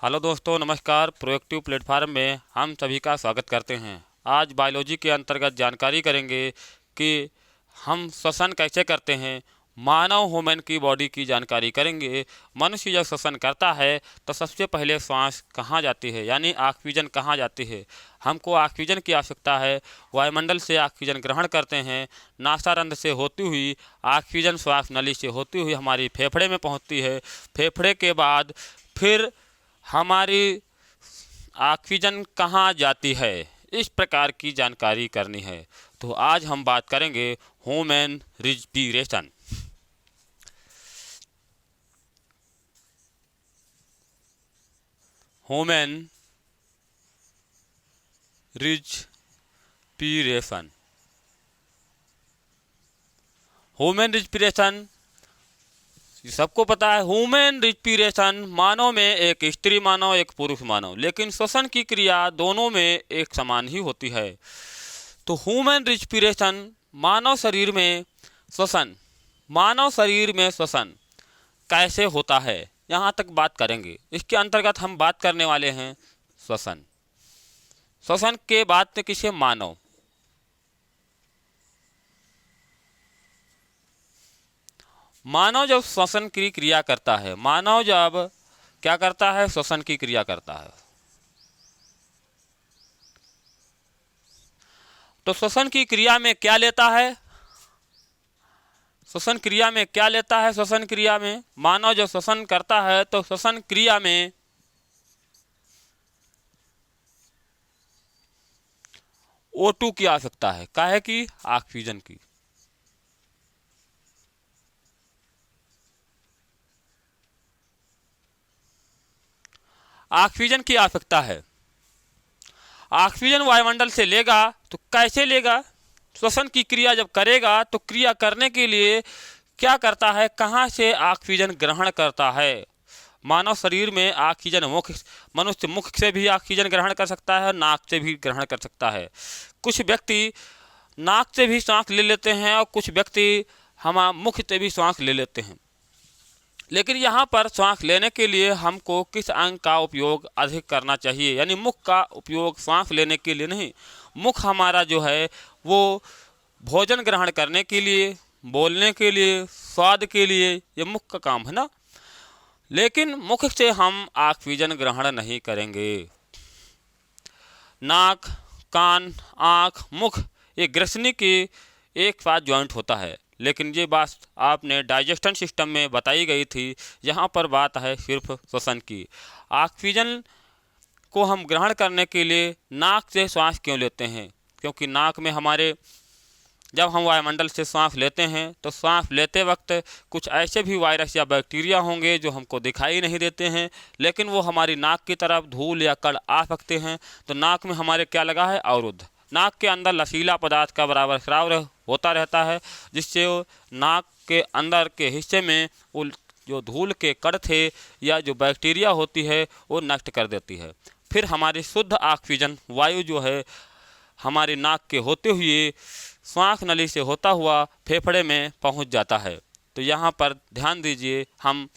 Hello दोस्तों, नमस्कार। Proactive platform में हम सभी का स्वागत करते हैं। आज बायोलॉजी के अंतर्गत जानकारी करेंगे कि हम श्वसन कैसे करते हैं। मानव ह्यूमन की बॉडी की जानकारी करेंगे। मनुष्य जब श्वसन करता है तो सबसे पहले सांस कहाँ जाती है, यानी ऑक्सीजन कहाँ जाती है। हमको ऑक्सीजन की आवश्यकता है। वायुमंडल से ऑक्सीजन ग्रहण करते हैं। नासारंध्र से होती हुई ऑक्सीजन श्वास नली से होती हुई हमारी फेफड़े में पहुँचती है। फेफड़े के बाद फिर हमारी ऑक्सीजन कहाँ जाती है, इस प्रकार की जानकारी करनी है। तो आज हम बात करेंगे human respiration. Human respiration. Human respiration सबको पता है। ह्यूमन रिस्पिरेशन मानव में एक स्त्री मानव एक पुरुष मानव, लेकिन श्वसन की क्रिया दोनों में एक समान ही होती है। तो ह्यूमन रिस्पिरेशन मानव शरीर में श्वसन कैसे होता है, यहाँ तक बात करेंगे। इसके अंतर्गत हम बात करने वाले हैं श्वसन। श्वसन के बाद में किसे मानव जब श्वसन की क्रिया करता है, मानव जब क्या करता है, श्वसन की क्रिया करता है, तो श्वसन की क्रिया में क्या लेता है। श्वसन क्रिया में क्या लेता है? श्वसन क्रिया में मानव जब श्वसन करता है तो श्वसन क्रिया में O2 की आवश्यकता है। काहे की? ऑक्सीजन की। ऑक्सीजन की आवश्यकता है। ऑक्सीजन वायुमंडल से लेगा तो कैसे लेगा? श्वसन की क्रिया जब करेगा तो क्रिया करने के लिए क्या करता है, कहाँ से ऑक्सीजन ग्रहण करता है। मानव शरीर में ऑक्सीजन मनुष्य मुख से भी ऑक्सीजन ग्रहण कर सकता है, नाक से भी ग्रहण कर सकता है। कुछ व्यक्ति नाक से भी सांस ले लेते हैं और कुछ व्यक्ति हम मुख से भी सांस ले लेते हैं। लेकिन यहाँ पर सांस लेने के लिए हमको किस अंग का उपयोग अधिक करना चाहिए, यानी मुख का उपयोग सांस लेने के लिए नहीं। मुख हमारा जो है वो भोजन ग्रहण करने के लिए, बोलने के लिए, स्वाद के लिए, ये मुख का काम है ना। लेकिन मुख से हम ऑक्सीजन ग्रहण नहीं करेंगे। नाक, कान, आँख, मुख ये ग्रसनी के एक साथ जॉइंट होता है। लेकिन ये बात आपने डाइजेस्टन सिस्टम में बताई गई थी। यहाँ पर बात है सिर्फ श्वसन की। ऑक्सीजन को हम ग्रहण करने के लिए नाक से सांस क्यों लेते हैं? क्योंकि नाक में हमारे जब हम वायुमंडल से सांस लेते हैं तो सांस लेते वक्त कुछ ऐसे भी वायरस या बैक्टीरिया होंगे जो हमको दिखाई नहीं देते हैं, लेकिन वो हमारी नाक की तरफ धूल या कण आ सकते हैं। तो नाक में हमारे क्या लगा है? अवरुद्ध। नाक के अंदर लसीला पदार्थ का बराबर स्राव होता रहता है, जिससे नाक के अंदर के हिस्से में वो जो धूल के कण थे या जो बैक्टीरिया होती है वो नष्ट कर देती है। फिर हमारी शुद्ध ऑक्सीजन वायु जो है हमारी नाक के होते हुए श्वास नली से होता हुआ फेफड़े में पहुंच जाता है। तो यहाँ पर ध्यान दीजिए, हम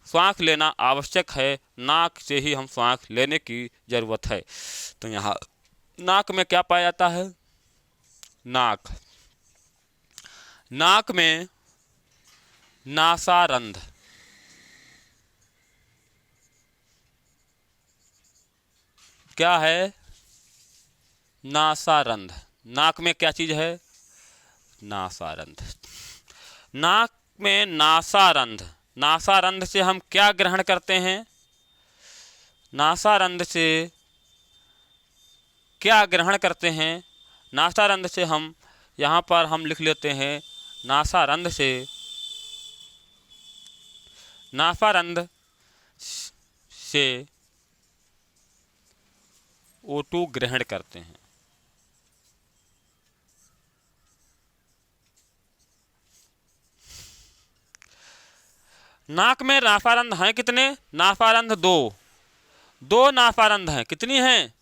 श्वास लेना आवश्यक है, नाक से ही हम श्वास लेने की ज़रूरत है। तो यहाँ नाक में क्या पाया जाता है? नाक में नासारंध्र। क्या है? नासारंध्र। नाक में क्या चीज़ है? नासारंध्र। नाक में नासारंध्र से हम क्या ग्रहण करते हैं? नासारंध्र से क्या ग्रहण करते हैं? नासारंध्र से हम यहाँ पर हम लिख लेते हैं, नासारंध्र से O2 ग्रहण करते हैं। नाक में नासारंध्र हैं कितने? नासारंध्र दो नासारंध्र हैं। कितनी हैं?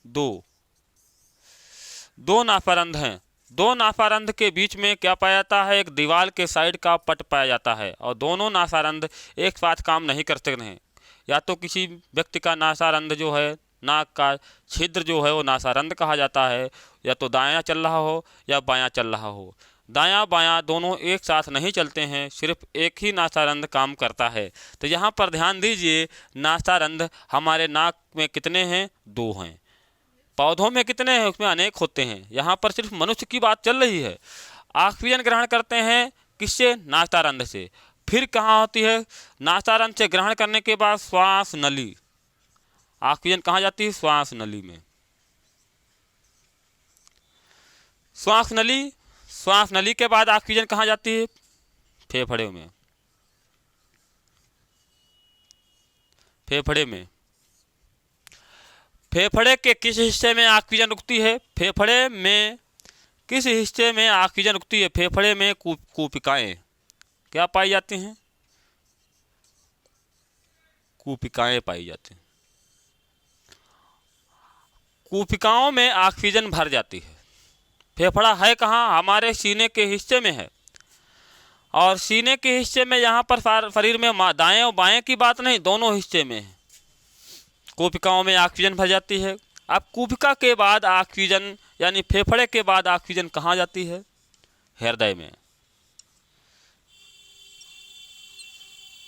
दो नासारंध्र हैं। दो नासारंध्र के बीच में क्या पाया जाता है? एक दीवार के साइड का पट पाया जाता है, और दोनों नासारंध्र एक साथ काम नहीं कर सकते हैं। या तो किसी व्यक्ति का नासारंध जो है, नाक का छिद्र जो है वो नासारंध कहा जाता है, या तो दायां चल रहा हो या बायां चल रहा हो। दायां बायां दोनों एक साथ नहीं चलते हैं, सिर्फ एक ही नासारंध काम करता है। तो यहाँ पर ध्यान दीजिए, नासारंध हमारे नाक में कितने हैं? 2 हैं। पौधों में कितने हैं? उसमें अनेक होते हैं। यहाँ पर सिर्फ मनुष्य की बात चल रही है। ऑक्सीजन ग्रहण करते हैं किससे? नासारंध से। फिर कहाँ होती है? नासारंध से ग्रहण करने के बाद श्वास नली, ऑक्सीजन कहाँ जाती है? श्वास नली में। श्वास नली के बाद ऑक्सीजन कहाँ जाती है? फेफड़े में। फेफड़े के किस हिस्से में ऑक्सीजन रुकती है? फेफड़े में किस हिस्से में ऑक्सीजन रुकती है? फेफड़े में कूपिकाएं क्या पाई जाती हैं? कूपिकाएं पाई जाती हैं। कूपिकाओं में ऑक्सीजन भर जाती है। फेफड़ा है कहाँ? हमारे सीने के हिस्से में है, और सीने के हिस्से में यहाँ पर शरीर में दाएं और बाएं की बात नहीं, दोनों हिस्से में है। कूपिकाओं में ऑक्सीजन भर जाती है। अब कूपिका के बाद ऑक्सीजन, यानी फेफड़े के बाद ऑक्सीजन कहाँ जाती है? हृदय में।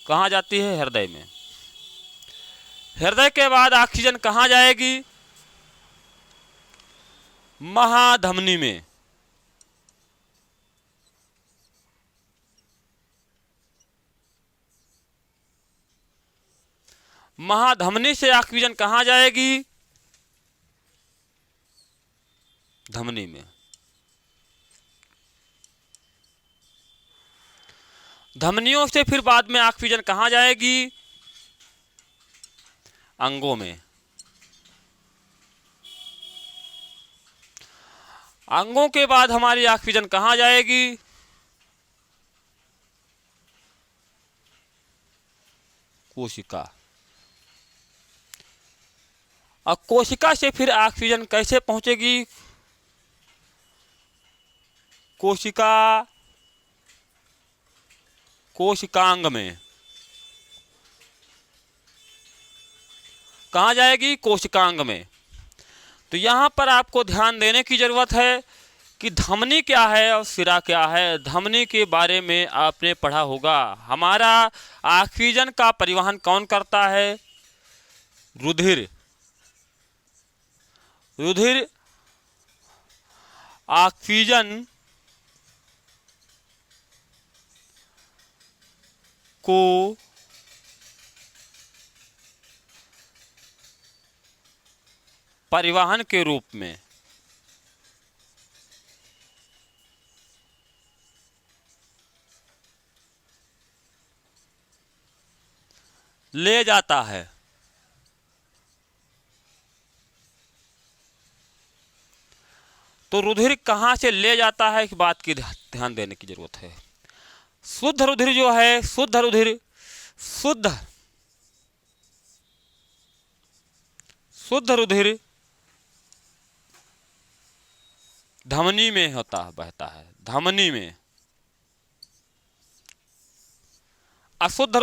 कहाँ जाती है? हृदय में। हृदय के बाद ऑक्सीजन कहाँ जाएगी? महाधमनी में। महाधमनी से ऑक्सीजन कहाँ जाएगी? धमनी में। धमनियों से फिर बाद में ऑक्सीजन कहाँ जाएगी? अंगों में। अंगों के बाद हमारी ऑक्सीजन कहाँ जाएगी? कोशिका। और कोशिका से फिर ऑक्सीजन कैसे पहुंचेगी? कोशिकांग में। कहाँ जाएगी? कोशिकांग में। तो यहाँ पर आपको ध्यान देने की जरूरत है कि धमनी क्या है और सिरा क्या है। धमनी के बारे में आपने पढ़ा होगा। हमारा ऑक्सीजन का परिवहन कौन करता है? रुधिर ऑक्सीजन को परिवहन के रूप में ले जाता है। तो रुधिर कहाँ से ले जाता है, इस बात की ध्यान देने की जरूरत है। शुद्ध रुधिर जो है, शुद्ध रुधिर धमनी में बहता है, धमनी में। अशुद्ध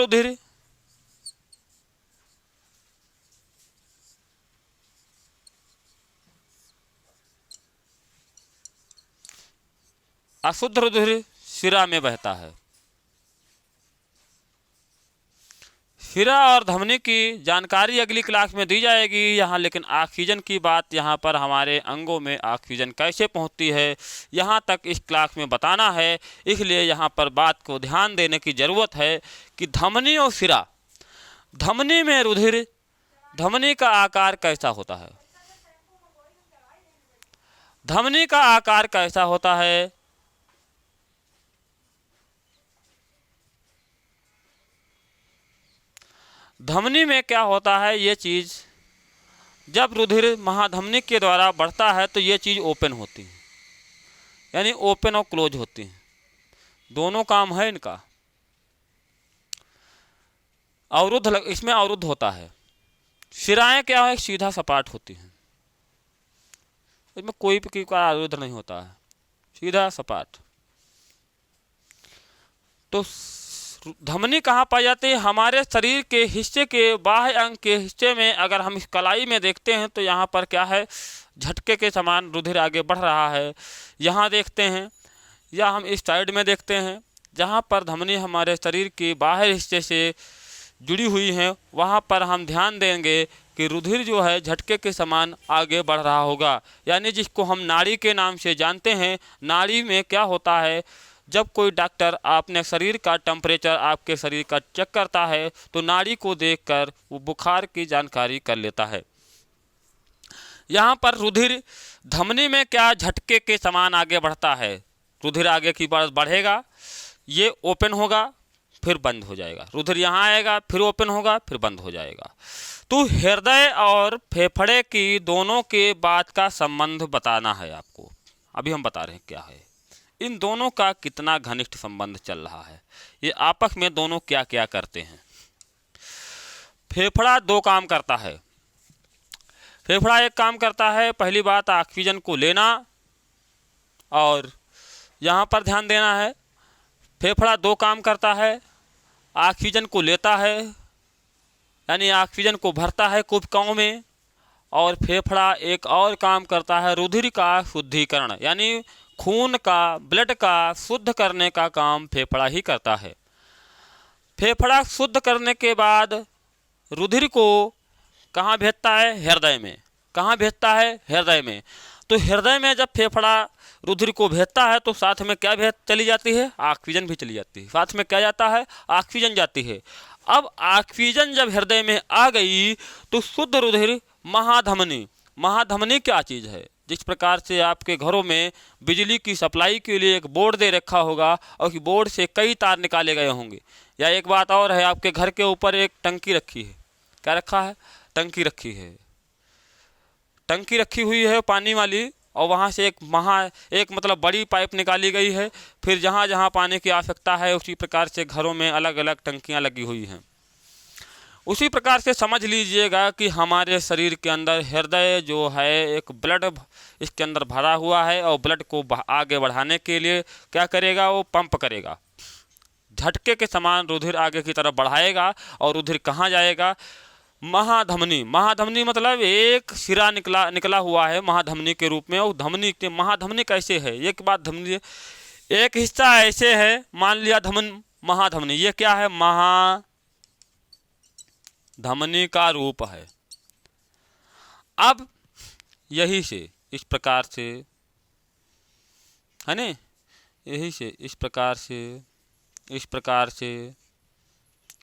रुधिर शिरा में बहता है। शिरा और धमनी की जानकारी अगली क्लास में दी जाएगी यहाँ, लेकिन ऑक्सीजन की बात यहाँ पर हमारे अंगों में ऑक्सीजन कैसे पहुँचती है यहाँ तक इस क्लास में बताना है। इसलिए यहाँ पर बात को ध्यान देने की ज़रूरत है कि धमनी और शिरा, धमनी में रुधिर, धमनी का आकार कैसा होता है? धमनी का आकार कैसा होता है? धमनी में क्या होता है? ये चीज़ जब रुधिर महाधमनी के द्वारा बढ़ता है तो ये चीज़ ओपन होती है, यानी ओपन और क्लोज होती है, दोनों काम है इनका। अवरुद्ध, इसमें अवरुद्ध होता है। शिराएं क्या है? सीधा सपाट होती हैं, इसमें कोई भी का अवरुद्ध नहीं होता है, सीधा सपाट। तो धमनी कहाँ पाई जाती है? हमारे शरीर के हिस्से के बाह्य अंग के हिस्से में। अगर हम इस कलाई में देखते हैं तो यहाँ पर क्या है, झटके के समान रुधिर आगे बढ़ रहा है। यहाँ देखते हैं, या हम इस साइड में देखते हैं, जहाँ पर धमनी हमारे शरीर के बाहर हिस्से से जुड़ी हुई है, वहाँ पर हम ध्यान देंगे कि रुधिर जो है झटके के समान आगे बढ़ रहा होगा। यानी जिसको हम नाड़ी के नाम से जानते हैं। नाड़ी में क्या होता है, जब कोई डॉक्टर अपने शरीर का टेम्परेचर आपके शरीर का चेक करता है तो नाड़ी को देखकर वो बुखार की जानकारी कर लेता है। यहाँ पर रुधिर धमनी में क्या झटके के समान आगे बढ़ता है। रुधिर आगे की बढ़ेगा, ये ओपन होगा, फिर बंद हो जाएगा। रुधिर यहाँ आएगा, फिर ओपन होगा, फिर बंद हो जाएगा। तो हृदय और फेफड़े की दोनों के बात का संबंध बताना है आपको। अभी हम बता रहे हैं क्या है, इन दोनों का कितना घनिष्ठ संबंध चल रहा है, ये आपस में दोनों क्या क्या करते हैं। फेफड़ा दो काम करता है। फेफड़ा एक काम करता है, पहली बात ऑक्सीजन को लेना, और यहाँ पर ध्यान देना है, फेफड़ा दो काम करता है। ऑक्सीजन को लेता है, यानी ऑक्सीजन को भरता है कोशिकाओं में, और फेफड़ा एक और काम करता है, रुधिर का शुद्धिकरण, यानी खून का, ब्लड का शुद्ध करने का काम फेफड़ा ही करता है। फेफड़ा शुद्ध करने के बाद रुधिर को कहाँ भेजता है? हृदय में। कहाँ भेजता है? हृदय में। तो हृदय में जब फेफड़ा रुधिर को भेजता है तो साथ में क्या भेज चली जाती है? ऑक्सीजन भी चली जाती है। साथ में क्या जाता है? ऑक्सीजन जाती है। अब ऑक्सीजन जब हृदय में आ गई तो शुद्ध रुधिर महाधमनी। महाधमनी क्या चीज़ है? जिस प्रकार से आपके घरों में बिजली की सप्लाई के लिए एक बोर्ड दे रखा होगा और उस बोर्ड से कई तार निकाले गए होंगे। या एक बात और है, आपके घर के ऊपर एक टंकी रखी है। क्या रखा है? टंकी रखी है। टंकी रखी हुई है पानी वाली, और वहाँ से एक मतलब बड़ी पाइप निकाली गई है। फिर जहाँ जहाँ पानी की आवश्यकता है उसी प्रकार से घरों में अलग अलग टंकियाँ लगी हुई हैं। उसी प्रकार से समझ लीजिएगा कि हमारे शरीर के अंदर हृदय जो है एक ब्लड इसके अंदर भरा हुआ है, और ब्लड को आगे बढ़ाने के लिए क्या करेगा? वो पंप करेगा, झटके के समान रुधिर आगे की तरफ बढ़ाएगा। और रुधिर कहाँ जाएगा? महाधमनी। महाधमनी मतलब एक सिरा निकला हुआ है महाधमनी के रूप में। और धमनी के महाधमनी कैसे है? एक बात, धमनी एक हिस्सा ऐसे है, मान लिया महाधमनी, ये क्या है? महाधमनी का रूप है। अब यही से इस प्रकार से है ना, यही से इस प्रकार से, इस प्रकार से,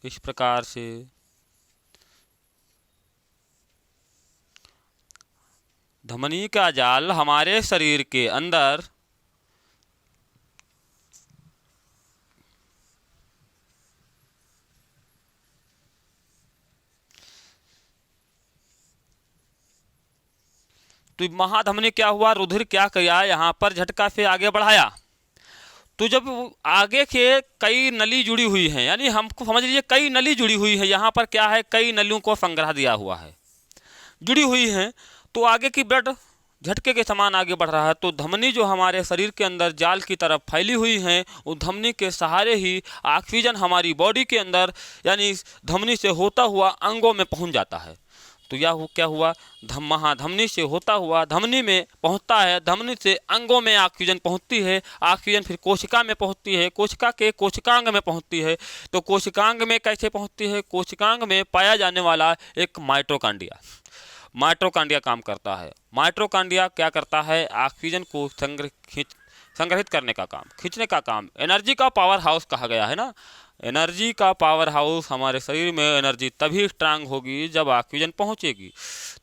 इस प्रकार से धमनी का जाल हमारे शरीर के अंदर तो महाधमनी क्या हुआ? रुधिर क्या किया? यहाँ पर झटका से आगे बढ़ाया। तो जब आगे के कई नली जुड़ी हुई हैं, यानी हमको समझ लीजिए कई नली जुड़ी हुई है। यहाँ पर क्या है? कई नलियों को संग्रह दिया हुआ है, जुड़ी हुई हैं। तो आगे की ब्लड झटके के समान आगे बढ़ रहा है। तो धमनी जो हमारे शरीर के अंदर जाल की तरफ फैली हुई हैं, उस धमनी के सहारे ही ऑक्सीजन हमारी बॉडी के अंदर, यानी धमनी से होता हुआ अंगों में पहुंच जाता है। तो क्या हुआ? महाधमनी से होता हुआ धमनी में पहुंचता है, धमनी से अंगों में ऑक्सीजन पहुंचती है, ऑक्सीजन फिर कोशिका में पहुंचती है, कोशिका के कोशिकांग में पहुंचती है। तो कोशिकांग में कैसे पहुंचती है? कोशिकांग में पाया जाने वाला एक माइटोकॉन्ड्रिया, माइटोकॉन्ड्रिया काम करता है। माइटोकॉन्ड्रिया क्या करता है? ऑक्सीजन को संग्रहित करने का काम, खींचने का काम। एनर्जी का पावर हाउस कहा गया है ना। एनर्जी का पावर हाउस, हमारे शरीर में एनर्जी तभी स्ट्रांग होगी जब ऑक्सीजन पहुंचेगी।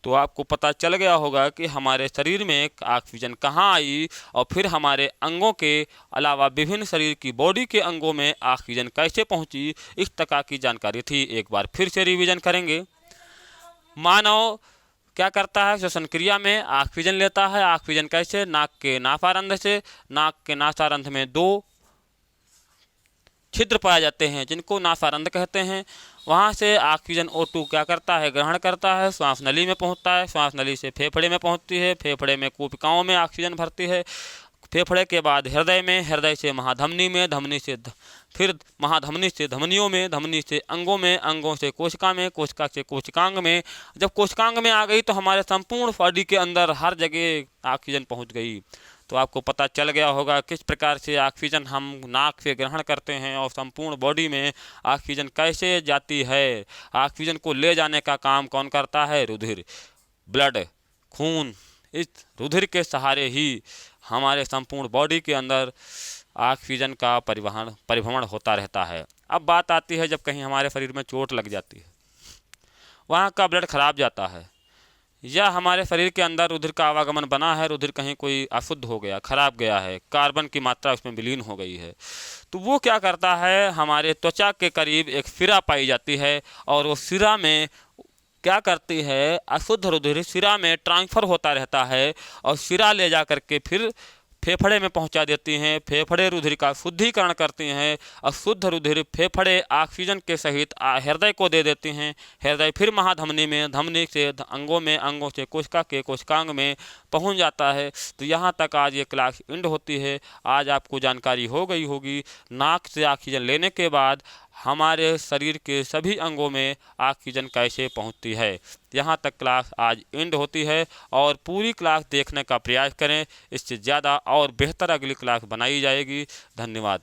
तो आपको पता चल गया होगा कि हमारे शरीर में ऑक्सीजन कहाँ आई, और फिर हमारे अंगों के अलावा विभिन्न शरीर की बॉडी के अंगों में ऑक्सीजन कैसे पहुंची, इस प्रकार की जानकारी थी। एक बार फिर से रिवीजन करेंगे। मानव क्या करता है? श्वसन क्रिया में ऑक्सीजन लेता है। ऑक्सीजन कैसे? नाक के नासारंध्र से। नाक के नासारंध्र में दो छिद्र पाए जाते हैं जिनको नासारंध्र कहते हैं। वहाँ से ऑक्सीजन O2 क्या करता है? ग्रहण करता है, श्वास नली में पहुँचता है, श्वास नली से फेफड़े में पहुँचती है, फेफड़े में कोशिकाओं में ऑक्सीजन भरती है, फेफड़े के बाद हृदय में, हृदय से महाधमनी में, धमनी से फिर महाधमनी से धमनियों में, धमनी से अंगों में, अंगों से कोशिका में, कोशिका से कोशिकांग में। जब कोशिकांग में आ गई तो हमारे संपूर्ण बॉडी के अंदर हर जगह ऑक्सीजन पहुंच गई। तो आपको पता चल गया होगा किस प्रकार से ऑक्सीजन हम नाक से ग्रहण करते हैं और संपूर्ण बॉडी में ऑक्सीजन कैसे जाती है। ऑक्सीजन को ले जाने का काम कौन करता है? रुधिर, ब्लड, खून। इस रुधिर के सहारे ही हमारे संपूर्ण बॉडी के अंदर ऑक्सीजन का परिभ्रमण होता रहता है। अब बात आती है जब कहीं हमारे शरीर में चोट लग जाती है, वहाँ का ब्लड खराब जाता है, या हमारे शरीर के अंदर रुधिर का आवागमन बना है, रुधिर कहीं कोई अशुद्ध हो गया, खराब गया है, कार्बन की मात्रा उसमें विलीन हो गई है, तो वो क्या करता है, हमारे त्वचा के करीब एक सिरा पाई जाती है और वो सिरा में क्या करती है, अशुद्ध रुधिर सिरा में ट्रांसफर होता रहता है और सिरा ले जा करके फिर फेफड़े में पहुंचा देती हैं। फेफड़े रुधिर का शुद्धिकरण करती हैं और शुद्ध रुधिर फेफड़े ऑक्सीजन के सहित हृदय को दे देती हैं। हृदय फिर महाधमनी में, धमनी से अंगों में, अंगों से कोशिका के कोशिकांग में पहुंच जाता है। तो यहाँ तक आज ये क्लास एंड होती है। आज आपको जानकारी हो गई होगी नाक से ऑक्सीजन लेने के बाद हमारे शरीर के सभी अंगों में ऑक्सीजन कैसे पहुंचती है। यहाँ तक क्लास आज एंड होती है और पूरी क्लास देखने का प्रयास करें। इससे ज़्यादा और बेहतर अगली क्लास बनाई जाएगी। धन्यवाद।